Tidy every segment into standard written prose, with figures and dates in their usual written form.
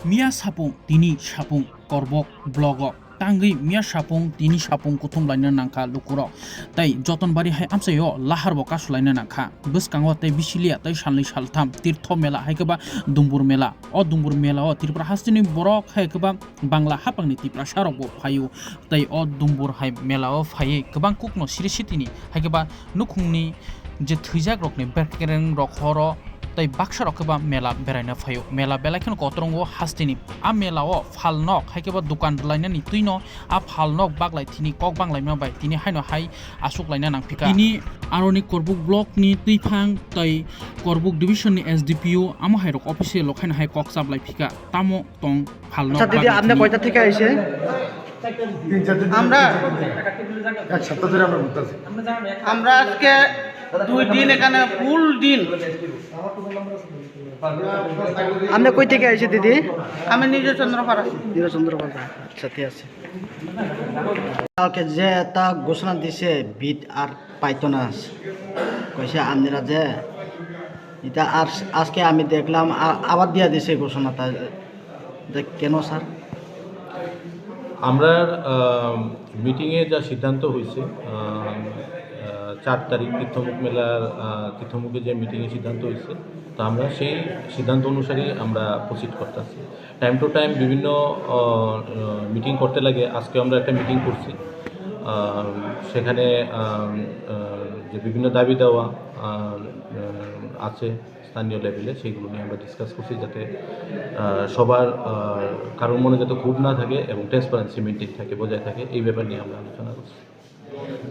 Mia sapung tini sapung korbok blogo tangi mia sapung tini sapung kutung laina nangka lukuro tai joton bari hai amsayo lahar boka sulaina nangka bwskango tai bisilia tai salni saltham tirtho mela haikeba dumbur mela o dumbur mela o tripura hastini borok haikeba bangla hapangni tipra sarok bo phayu tai o dumbur hai mela o phaye kebang kukno siri sitini haikeba nukhungni je thwijak rokni berkereng rok horo tai baksa rokeba mela beraina phayo mela belakhen kotrongo hastini a melao phalnok haikeba dukan lainani tuino a phalnok baglai thini kok banglai ma bai tini haino hai asuk laina nangphika tini aroni korbuk block ni tuiphang tai korbuk division ni SDPO amo hairok official lokhaina hai kok sablai phika tamo tong phalnok আচ্ছা দিদি আপনি কয়টা থেকে আইছে আমরা এক সপ্তাহ ধরে আমরা ঘুরতেছি। আমরা আজকে 2 দিন এখানে ফুল দিন। আপনি কই থেকে আইছে দিদি আমি নিজে চন্দ্রপাড়া চন্দ্রপাড়া আচ্ছা ঠিক আছে কালকে যে তা ঘোষণা দিছে বিট আর পাইতো না কইছে আপনারা যে এটা আর আজকে আমি দেখলাম আবার দিয়া দিছে ঘোষণাটা কেন স্যার আমরা মিটিংয়ে যা সিদ্ধান্ত হয়েছে 4 তারিখ তীর্থমুখ মেলার তীর্থমুখে যে মিটিংয়ে সিদ্ধান্ত হয়েছে তো আমরা সেই সিদ্ধান্ত অনুসারেই আমরা প্রসিড করতেছি টাইম টু টাইম বিভিন্ন মিটিং করতে লাগে আজকে আমরা একটা মিটিং করছি সেখানে যে বিভিন্ন দাবি দেওয়া আছে স্থানীয় লেভেলে সেইগুলো নিয়ে আমরা ডিসকাস করছি যাতে সবার কারোর মনে যাতে ক্ষোভ না থাকে এবং ট্রান্সপারেন্সি মেনটেন থাকে বজায় থাকে এই ব্যাপার নিয়ে আমরা আলোচনা করছি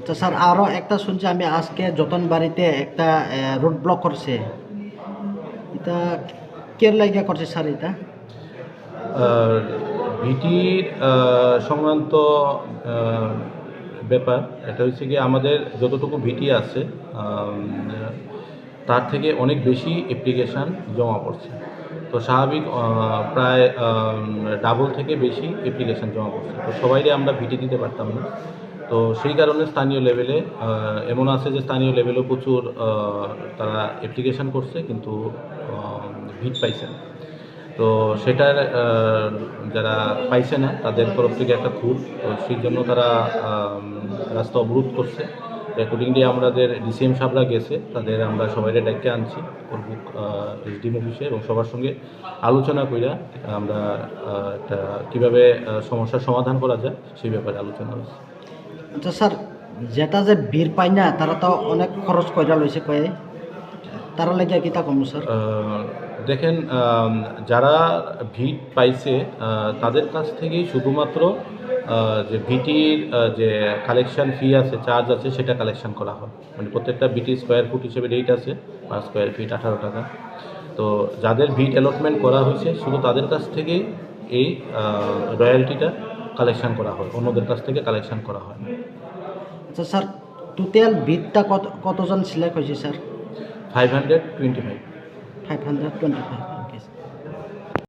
তো স্যার আরও একটা শুনছি আমি আজকে যতন বাড়িতে একটা রোড ব্লক করছে এটা কে লাগিয়া করছে স্যার এটা ভিটির সংক্রান্ত ব্যাপার এটা হচ্ছে কি আমাদের যতটুকু ভিটি আছে তার থেকে অনেক বেশি অ্যাপ্লিকেশান জমা পড়ছে তো স্বাভাবিক প্রায় ডাবল থেকে বেশি অ্যাপ্লিকেশান জমা পড়ছে তো সবাইরে আমরা ভিটি দিতে পারতাম না তো সেই কারণে স্থানীয় লেভেলে এমন আছে যে স্থানীয় লেভেলেও প্রচুর তারা অ্যাপ্লিকেশান করছে কিন্তু ভিট পাইছে না তো সেটার যারা পাইছে না তাদের তরফ থেকে একটা ক্ষোভ তো সেই জন্য তারা রাস্তা অবরোধ করছে অ্যাকর্ডিংলি আমাদের ডিসিএম সাহেবরা গেছে তাদের আমরা সবাইকে ডাইকে আনছি কোর্বুক এসডিএম অফিসে এবং সবার সঙ্গে আলোচনা কইরা আমরা একটা কীভাবে সমস্যার সমাধান করা যায় সেই ব্যাপারে আলোচনা হয়েছে আচ্ছা স্যার যেটা যে বীর পায় না তারা তো অনেক খরচ কইরা লইছে কয়ে তারা লাগিয়া কিতা কম স্যার দেখেন যারা ভিট পাইছে তাদের কাছ থেকেই শুধুমাত্র যে ভিটির যে কালেকশন ফি আছে চার্জ আছে সেটা কালেকশন করা হয় মানে প্রত্যেকটা ভিটি স্কোয়ার ফুট হিসেবে রেট আছে পার স্কোয়ার ফিট 18 টাকা তো যাদের ভিট অ্যালটমেন্ট করা হয়েছে শুধু তাদের কাছ থেকেই এই রয়্যালটিটা কালেকশন করা হয় অন্যদের কাছ থেকে কালেকশন করা হয় না আচ্ছা স্যার টোটাল ভিটটা কতজন সিলেক্ট হয়েছে স্যার 525 525